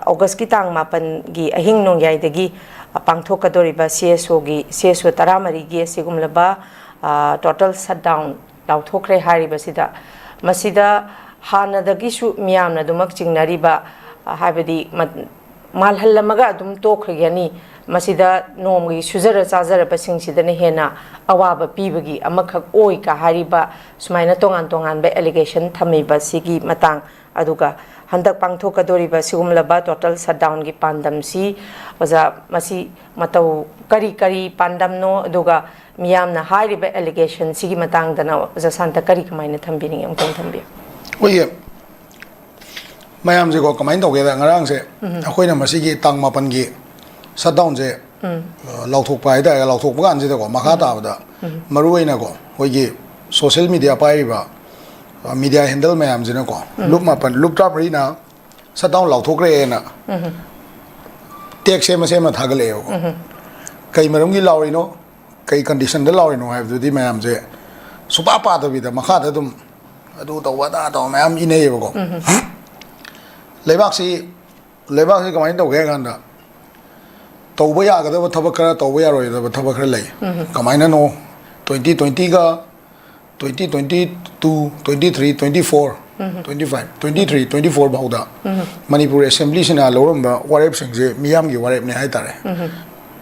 August ki tang mapan gi ahing nong yai degi pangthokadoriba CSO gi CSO 13 gi sigumlaba total shutdown lauthokre hariba sida masida hana dagi su miyamna dumak chingnariba habedi malhallamaga dum tokhregani masida nomgi sujara chajara pasing sidane hena awaba pibagi amakhak oi ka hariba sumaina tongan tongan ba allegation thamiba sigi matang aduga handak pangthokadoriba sigumlaba total shutdown gi pandam si oja masi matau kari kari pandam no aduga miyamna hariba allegation sigi matang dana oja santa kari kamaina thambini amkang thambi oye mayam je ko kamain tawge da ngarang se akoina masigi tang mapan gi shutdown je lauthok pai da lauthok bagan je ko makha ta da maruina ko hoigi social media pai ba media handle mayam je ko loop mapan loop trap ri na shutdown lauthok re na tek se ma thagale ko kai marum gi lauri no kai condition da lauri no have di mayam je supa pa da bi da makha da dum adu to wada to mayam ine ko leibak si kamain tawge ganda tawba yagadaba thabak khara tawba yaroidaba thabak khara lei kamaina no 2020 ga 2022 23 24 25 23 24 bauda manipur assembly sina loramba warep singje miyam gi warep ne hai tare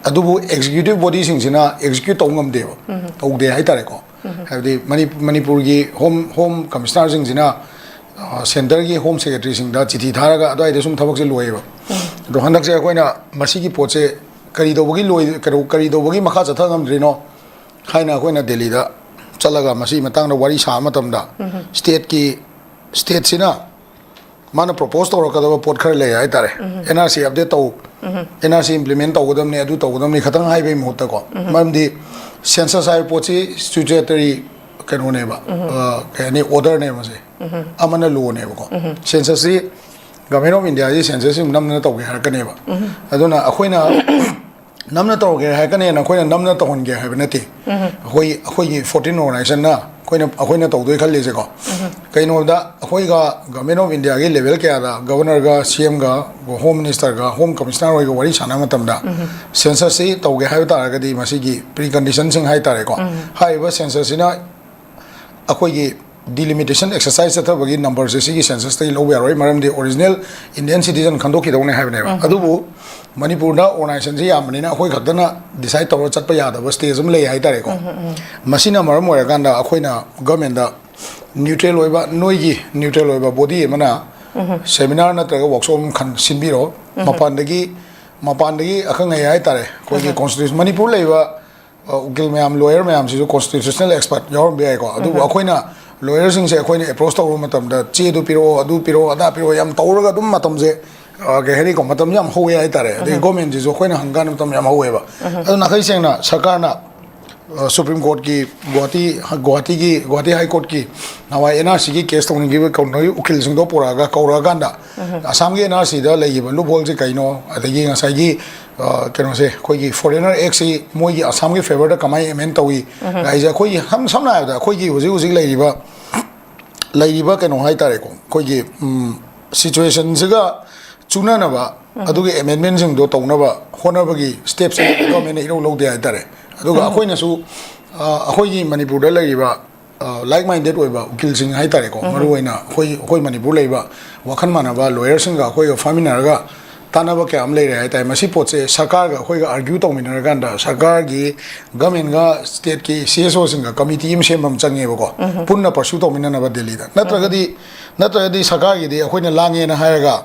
adubu executive body singina execute tawngam deba tawde hai tare ko habdi manipur gi home commissioner singina center की home secretary Singh दा चिठी थारगा अदवाई दे सुम थबक से लोयबा दो हंदक से कोइना मसी की पोचे करी दोबगी लोय करी दोबगी मखा चथा गमद्रिनो खाइना कोइना दिल्ली दा चलगा मसी मतंग दा वारी सा मतम दा स्टेट सिना माना प्रपोज तौरकदबा पोट खर ले आइ तारे एनआरसी अपडेट तौ एनआरसी इंप्लीमेंट तौगदमने अदु तौगदमने खतंग हाइबे मोहत को ममदी सेंसस हाइ पोची स्टैट्यूटरी कनोनेबा कने ऑर्डर ने मसे अमन लो ने को सेंसस गवर्नमेंट ऑफ इंडिया जी सेंसस नमना तौगे हरकनेबा अदुना अखोइना नमना तौगे हरकने ना अखोइना नमना तौहनगे हबे नते अखोई 14 ऑर्गेनाइजेशन ना अखोइना तौदोय खल्ले से को कइनोदा अखोइगा गवर्नमेंट ऑफ इंडिया के लेवल के आदा गवर्नर गा सीएम गा होम मिनिस्टर गा होम कमिश्नर होय गा वरी साना मतमदा सेंसस से तौगे हाय तारगदी मसीगी प्री कंडीशन सिंग हाय तारे को हाइबा सेंसस सिना अखोइगी delimitation exercise अथबगी नंबर से सिगी सेंसस तै लो यारोय मरमदि ओरिजिनल इंडियन सिटीजन खंदोखि दौने हाबनेबा अदुबु मणिपुर दा ऑर्गेनाइजेशन से यामनिना अखोय खक्तना डिसाइड तौर चटपा यादब स्टेज अम ले हाय तारे को मसिना मरम ओय गांदा अखोयना गवर्नमेंट दा न्यूट्रल ओयबा नोयगी न्यूट्रल ओयबा बॉडी मना सेमिनार नत्रगा वर्कशॉप खन सिनबिरो मपानदगी अखंग हाय तारे कोई कॉन्स्टिट्यूशन मणिपुर लेबा उकिल मैम लॉयर मैम से कॉन्स्टिट्यूशनल एक्सपर्ट यार बे को अदु अखोयना लॉयर सिंह से अखोयना अप्रोच तौर मतम दा चे दु पिरो अदु पिरो अदा पिरो याम तौरगा दुम मतम से गेहरी को मतम याम होए आइ तारे दे गवर्नमेंट जो अखोयना हंगान मतम याम होएबा अदु नखै सेंगना सरकारना सुप्रीम कोर्ट की गुवाहाटी हाई कोर्ट की नवा एनआरसी की केस तौनी कौनई उकिल सिंह दो पोरागा कौरागांदा असम की एनआरसी दा लेगिबा लुपहोल से कइनो अदगी ngसाई कनो से कोई फॉरेनर एक्ट से मोई असम की फेवर दा कमाई एमेंड तौई गाइजा कोई हम समना दा कोई हुजी लेगिबा कनो हाई तारे को कोई सिचुएशन सिगा चुनानबा अदुगी एमेंडमेंट सिंह दो तौनबा होनबगी स्टेप्स गवर्नमेंट इरो लौदे हाई तारे अदुगा अखोइनासु अखोइगी मणिपुर लेगिबा लाइक माइंडेड ओइबा उकिल सिंह हाई तारे को मरुइना अखोइ मणिपुर लेबा वखन मानबा लॉयर सिंह गा अखोइ फामिनारगा तानबा के हम ले रहे ताई मसी पोचे सरकार गा अखोइगा आर्ग्यू तौमिनर गांदा सरकार गी गवर्नमेंट गा स्टेट की सीएसओ सिंह गा कमिटी एम सेमम चंगेबको पुन्ना परसू तौमिननबा दिल्ली दा नत्रगदी सरकार गी अखोइना लांगे ना हायगा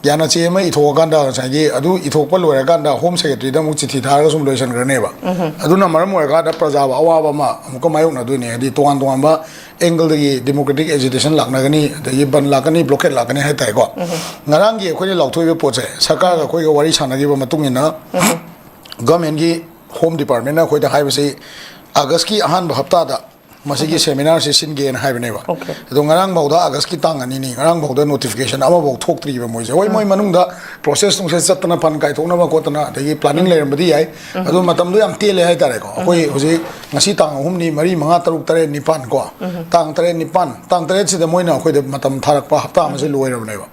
याना चे में इथोगांदा सागी अदु इथोप लोयगांदा होम सेक्रेटरी दा मु चिठी थारगा सुम लोइसन ग्रनेबा अदुना मरम ओयगादा प्रजा अवाबा मा अमुक मायोना दुने दि तोगान तोगानबा एंगल दगी डेमोक्रेटिक एजिटेशन लाकनागनी दगी बन लाकनी ब्लॉकेट लाकनी है ताइको ngarang gi अखोइ लाउथोइबे पोचे सरकार गा अखोइ वारी सानागिबा मतुंगिना गवर्नमेंट की होम डिपार्टमेंट ना अखोइ दा हाइबसे अगस्त की अहान हफ्ता दा masigi seminar se sin gen hai bane ba do ngarang bauda august ki tang ani ni ngarang bauda notification ama bau thok tri ba moi je oi moi manung da process tung se chatna pan kai thok na ba ko tana de planning le ram badi ai adu matam do yam te le hai tare ko koi hoji ngasi tang hum ni mari manga taruk tare nipan ko tang tare nipan tang tare se de moi na khoi de matam tharak pa hafta ma se loi ram ne ba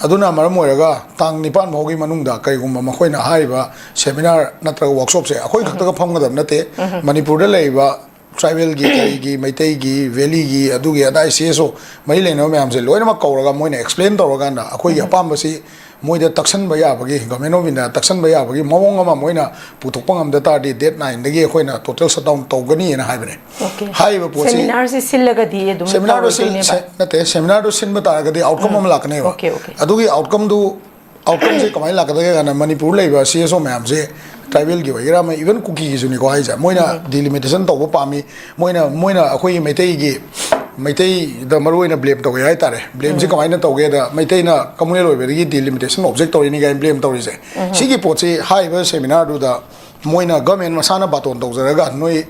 aduna maram moiraga tang nipan bhogi manung da kai gum ma khoi na hai ba seminar natra workshop se khoi khakta ka pham ga dam na te manipur da lei ba tribal gi maitai gi valley gi adugi adai CSO mai leno myam se loina ma kauraga moina explain tawraga na akhoi apam basi moida taksan ba ya bagi government of India taksan ba ya bagi mawong ama moina puthokpa ngam da ta di date 9 dagi akhoi na total shutdown tawgani na haibane hai ba posi seminar se sillaga di edum seminar do sil nate seminar do sin bata ga di outcome am lakne ba adugi outcome du outcome se kamai lakada ga na manipur leiba CSO myam se tribal gi wagira ma even cookie gi juni ko ai ja moina delimitation to ba pami moina akhoi maitai da maruina blame to ai tare blame se kamai na to ge da maitai na communal oi gi delimitation object to ni ga blame to ri se sigi pochi hai ba seminar du da moina government masana baton to zaraga noi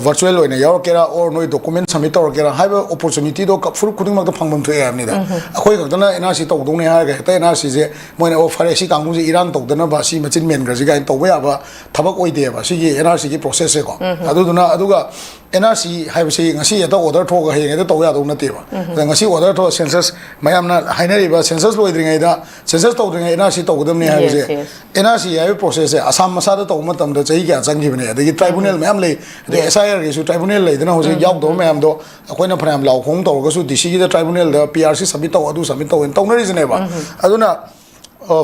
virtual oina yaw kera or noi document submit to kera hai ba opportunity do furu kuding mak da phangbam thoi am ni da akhoi ga dana NRC to dong ne ha ga ta NRC je moina o fare si kangmu je iran to dana ba si machin men ga ji ga to ba ba thabak oi de ba si gi NRC gi process se ko adu duna aduga NRC hai ba si ngasi ya to order tho ga he ga to ya do na te ba da ngasi order tho census mayam na hainari ba census loi dring ai da census to dring NRC to dam ne ha ba je NRC hai process se asam masa da to matam da chai kya changi bane da gi tribunal mayam le de SIR ge su tribunal le dana ho je yaw do mayam do akoi na phram law khong to ga su DC gi da tribunal da PRC submit to adu submit to na ri ne ba aduna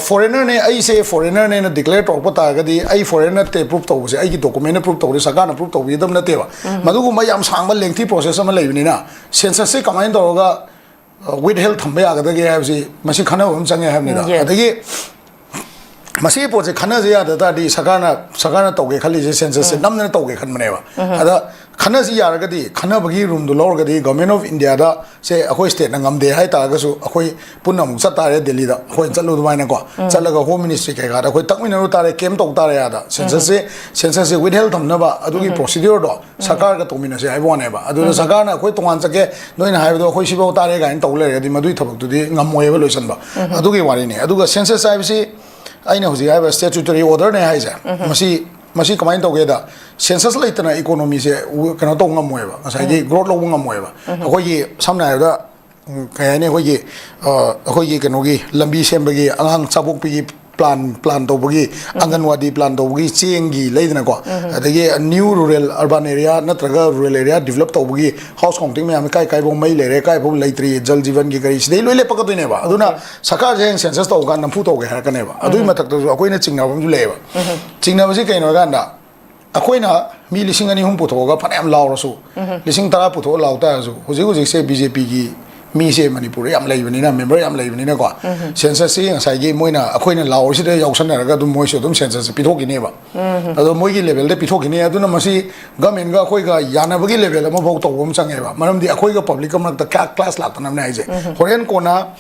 foreigner ne ai se foreigner ne na declare to pata ga di ai foreigner te proof to se ai gi document proof to saka na proof to bi dam na te ba madu gu ma yam sang ba lengthy process ama le ni na census se kamai to ga with health thamba ya ga da ge ha se masi khana hom change ha ni da adagi masi po je khana je ya da di sakana to ge khali je census se nam na to ge khan mane ba ada khana ji ya ga di khana bagi room do lor ga di government of India da se akhoi state na ngam de hai ta ga su akhoi punam sa ta re Delhi da akhoi chalu du mai na ko chalaga home ministry ke ga da akhoi takmi na ru ta re kem to ta re ya da census se with health tham na ba adu gi procedure do sakar ga to mina se ai bo ne ba adu sakar na akhoi tongan chake noi na hai do akhoi si bo ta re ga in to le di madui thabak du di ngam moi ba loisan ba adu gi wari ne adu ga census ai si aina huji ai ba statutory order ne hai ja masi kamai to ge da census laitana economy se kana to ngam moi ba asai gi growth lo ngam moi ba akhoi gi samna da kaya ne akhoi gi kano gi lambi sem ba gi angang chabok pi plan to bagi anganwadi plan to bagi chengi leidna ko adagi new rural urban area natraga rural area develop to bagi house counting me am kai bo mai le re kai bo leitri jal jivan gi gari sidai loile pakat ne ba aduna sakar je census to ga nampu to ga ha ka ne ba adui matak to akoi na chingna bam le ba chingna ba si kai no ga na akoi na mi lising ani hum putho ga phanam law rasu lising tara putho law ta su huji se BJP gi mi se manipur yam lai bani na member yam lai bani na ko census se sai gi moina akhoi na law si de yaw san na ga dum moi so dum census pithok gi ne ba ado moi gi level de pithok gi ne adu na masi government ga akhoi ga yana ba gi level ma bok to bom chang e ba maram di akhoi ga public ma ta class la ta na na je horen ko na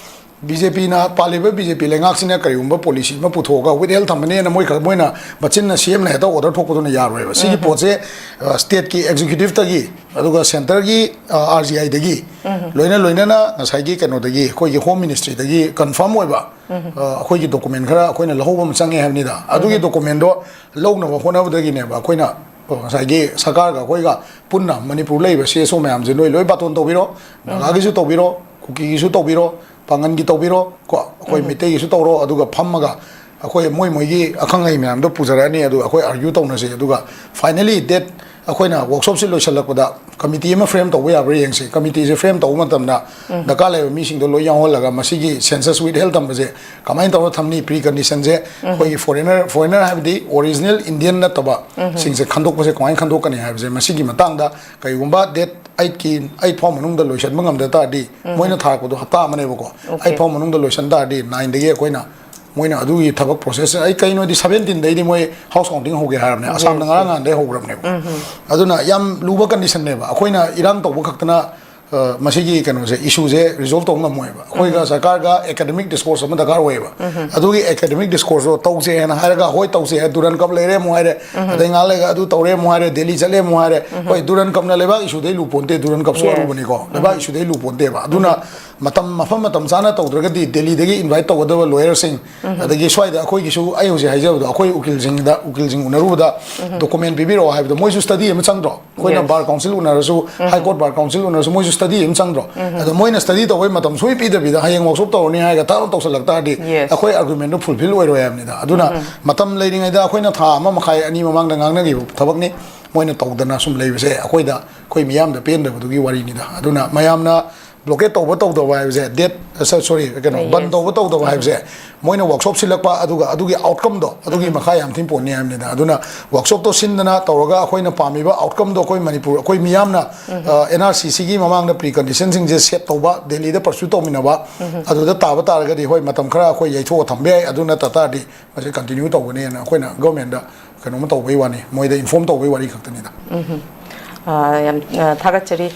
BJP na paliba BJP lengak sina kariumba policy ma puthoga with health thamne na moi na bachin na CM na ta order thok na yar we si poche state ki executive ta gi aduga center gi RGI de gi loina na sai gi kano de gi khoi gi home ministry de gi confirm we ba khoi gi document khara khoi na lohom change ha ni da adugi document do lo na ho na de gi ne ba khoi na sai gi sakar ga khoi ga punna manipur lei ba se so mayam je loi baton to biro ga gi su to biro kuki gi su to biro pangan gi to biro ko khoi mite gi su to ro aduga phammaga akhoi moi gi akhang ai myam do pujara ni adu akhoi argue to na se aduga finally that akhoi na workshop se loisalak da committee ma frame to we are yeng se committee se frame to matam na daka le mi sing do lo yang hol laga masi gi census with health tam je kamai to thamni pre condition je khoi foreigner have the original Indian na taba sing se khandok pa se kamai khandok kan have je masi gi matang da kai gumba that 8 form manung da loisan mangam da ta di moina thar ko do hata mane ko 8 form manung da loisan da di 9 de ge koina moina adu gi thabak process ai kai no di 17 dai di moi house counting ho ge har ne asam na nga de ho gram ne aduna yam luba condition ne ba akoina irang to khak tana ꯃꯁꯤꯒꯤ ꯀꯩꯅꯣꯁꯦ ꯏꯁꯨꯁꯦ ꯔꯤꯖꯣꯜꯕ ꯇꯧꯕ ꯉꯝꯃꯣꯏꯕ ꯑꯩꯈꯣꯏꯒ ꯁꯔꯀꯥꯔꯒ academic ꯗꯤꯁꯀꯣꯔꯁ ꯑꯃ ꯗꯔꯀꯥꯔ ꯑꯣꯏꯌꯦꯕ ꯑꯗꯨꯒꯤ academic ꯗꯤꯁꯀꯣꯔꯁꯇꯣ ꯇꯧꯁꯦ ꯍꯥꯏꯅ ꯍꯥꯏꯔꯒ ꯍꯣꯏ ꯇꯧꯁꯦ ꯍꯥꯏ ꯗꯨꯔꯟ ꯀꯞ ꯂꯩꯔꯦ ꯑꯃꯨꯛ ꯍꯥꯏꯔꯦ ꯑꯗꯩ ꯉꯥꯏꯍꯥꯛ ꯂꯩꯔꯒ ꯑꯗꯨ ꯇꯧꯔꯦ ꯑꯃꯨꯛ ꯍꯥꯏꯔꯦ ꯗꯦꯜꯂꯤ ꯆꯠꯂꯦ ꯑꯃꯨꯛ ꯍꯥꯏꯔꯦ ꯍꯣꯏ ꯗꯨꯔꯟ ꯀꯞꯅ ꯂꯩꯕꯥꯛ ꯏꯁꯨꯗꯩ ꯂꯨꯄꯣꯟꯇꯦ ꯗꯨꯔꯟ ꯀꯞꯁꯨ ꯑꯔꯨꯕꯅꯤꯀꯣ ꯂꯩꯕꯥꯛ ꯏꯁꯨꯗꯩ ꯂꯨꯄꯣꯟꯇꯦꯕ ꯑꯗꯨꯅ ꯃꯐꯝ ꯆꯥꯅ ꯇꯧꯗ꯭ꯔꯒꯗꯤ ꯗꯦꯜꯂꯤꯗꯒꯤ ꯏꯟꯚꯥꯏꯠ ꯇꯧꯒꯗꯕ ꯂꯣꯌꯔꯁꯤꯡ ꯑꯗꯒꯤ ꯁ꯭ꯋꯥꯏꯗ ꯑꯩꯈꯣꯏꯒꯤꯁꯨ ꯑꯩ ꯍꯧꯖꯤꯛ ꯍꯥꯏꯖꯕꯗꯣ ꯑꯩꯈꯣꯏ ꯎꯀꯤꯜꯁꯤꯡ ꯎꯅꯔꯨꯕꯗ ꯗꯣꯀꯨꯃꯦꯟ ꯄꯤꯕꯤꯔꯛꯑꯣ ꯍꯥꯏꯕꯗꯣ ꯃꯣꯏꯁꯨ ꯁ꯭ꯇꯗꯤ ꯑꯃ ꯆꯪꯗ꯭ꯔꯣ ꯑꯩꯈꯣꯏꯅ ꯕꯥꯔ ꯀꯥꯎꯟꯁꯤꯜ ꯎꯅꯔꯁꯨ ꯍꯥꯏ ꯀꯣꯔꯠ ꯕꯥꯔ ꯀꯥꯎꯟꯁꯤꯜ ꯎꯅꯔꯁꯨ ꯃꯣꯏꯁꯨ ꯁ꯭ꯇꯗꯤ ꯑꯃ ꯆꯪꯗ꯭ꯔꯣ ꯑꯗꯣ ꯃꯣꯏꯅ ꯁ꯭ꯇꯗꯤ ꯇꯧꯕꯩ ꯃꯇꯝ ꯁꯨꯡꯄꯤ ꯄꯤꯗꯕꯤꯗ ꯍꯌꯦꯡ ꯋꯥꯛꯁꯣꯞ ꯇꯧꯔꯅꯤ ꯍꯥꯏꯔꯒ ꯊꯕꯛ ꯇꯧꯁꯜꯂꯛ ꯇꯥꯔꯗꯤ ꯑꯩꯈꯣꯏ ꯑꯥꯔꯒꯨꯃꯦꯟꯗꯣ ꯐꯨꯜꯐꯤꯜ ꯑꯣꯏꯔꯣꯏ ꯍꯥꯏꯕꯅꯤꯗ ꯑꯗꯨꯅ ꯃꯇꯝ ꯂꯩꯔꯤꯉꯩꯗ ꯑꯩꯈꯣꯏꯅ ꯊꯥ ꯑꯃ ꯃꯈꯥꯏ ꯑꯅꯤ ꯃꯃꯥꯡꯗ ꯉꯥꯡꯅꯈꯤꯕ ꯊꯕꯛꯅꯤ ꯃꯣꯏꯅ ꯇꯧꯗꯅ ꯁꯨꯝ ꯂꯩꯕꯁꯦ ꯑꯩꯈꯣꯏ ꯃꯤꯌꯥꯝꯗ ꯄꯦꯟꯗꯕꯗꯨꯒꯤ ꯋꯥꯔꯤꯅꯤꯗ ꯑꯗꯨꯅ ꯃꯌꯥꯝꯅ ꯕ꯭ꯂꯣꯀꯦꯠ ꯇꯧꯕ ꯇꯧꯗꯕ ꯍꯥꯏꯕꯁꯦ ꯗꯦꯠ ꯁꯣꯔꯤ ꯀꯩꯅꯣ ꯕꯟ ꯇꯧꯕ ꯇꯧꯗꯕ ꯍꯥꯏꯕꯁꯦ ꯃꯣꯏꯅ ꯋꯥꯛꯁꯣꯞ ꯁꯤꯜꯂꯛꯄ ꯑꯗꯨꯒ ꯑꯗꯨꯒꯤ ꯑꯥꯎꯠꯀꯝꯗꯣ ꯑꯗꯨꯒꯤ ꯃꯈꯥ ꯌꯥꯝ ꯊꯤꯅ ꯄꯣꯟꯅꯤ ꯍꯥꯏꯕꯅꯤꯗ ꯑꯗꯨꯅ ꯋꯥꯛꯁꯣꯞꯇꯣ ꯁꯤꯟꯗꯅ ꯇꯧꯔꯒ ꯑꯩꯈꯣꯏꯅ ꯄꯥꯝꯃꯤꯕ ꯑꯥꯎꯠꯀꯝꯗꯣ ꯑꯩꯈꯣꯏ ꯃꯅꯤꯄꯨꯔ ꯑꯩꯈꯣꯏ ꯃꯤꯌꯥꯝꯅ NRCCꯒꯤ ꯃꯃꯥꯡꯗ ꯄ꯭ꯔꯤ ꯀꯟꯗꯤꯁꯟꯁꯤꯡꯁꯦ ꯁꯦꯠ ꯇꯧꯕ ꯗꯦꯜꯂꯤꯗ ꯄꯔꯁꯨ ꯇꯧꯃꯤꯟꯅꯕ ꯑꯗꯨꯗ ꯇꯥꯕ ꯇꯥꯔꯒꯗꯤ ꯍꯣꯏ ꯃꯇꯝ ꯈꯔ ꯑꯩꯈꯣꯏ ꯌꯩꯊꯣꯛꯑ ꯊꯝꯕ ꯌꯥꯏ ꯑꯗꯨ ꯅꯠꯇ ꯇꯥꯔꯗꯤ ꯃꯁꯤ ꯀꯟꯇꯤꯅ꯭ꯌꯨ ꯇꯧꯒꯅꯤꯅ ꯑꯩꯈꯣꯏꯅ ꯒꯣꯔꯃꯦꯟꯗ ꯀꯩꯅꯣꯝ ꯇꯧꯕꯩ ꯋꯥꯅꯤ ꯃꯣꯏꯗ ꯏꯟꯐꯣꯔꯝ ꯇꯧꯕꯩ ꯋꯥꯔꯤ ꯈꯛꯇꯅꯤꯗ ꯌꯥꯝ ꯊꯥꯒꯠꯆꯔꯤ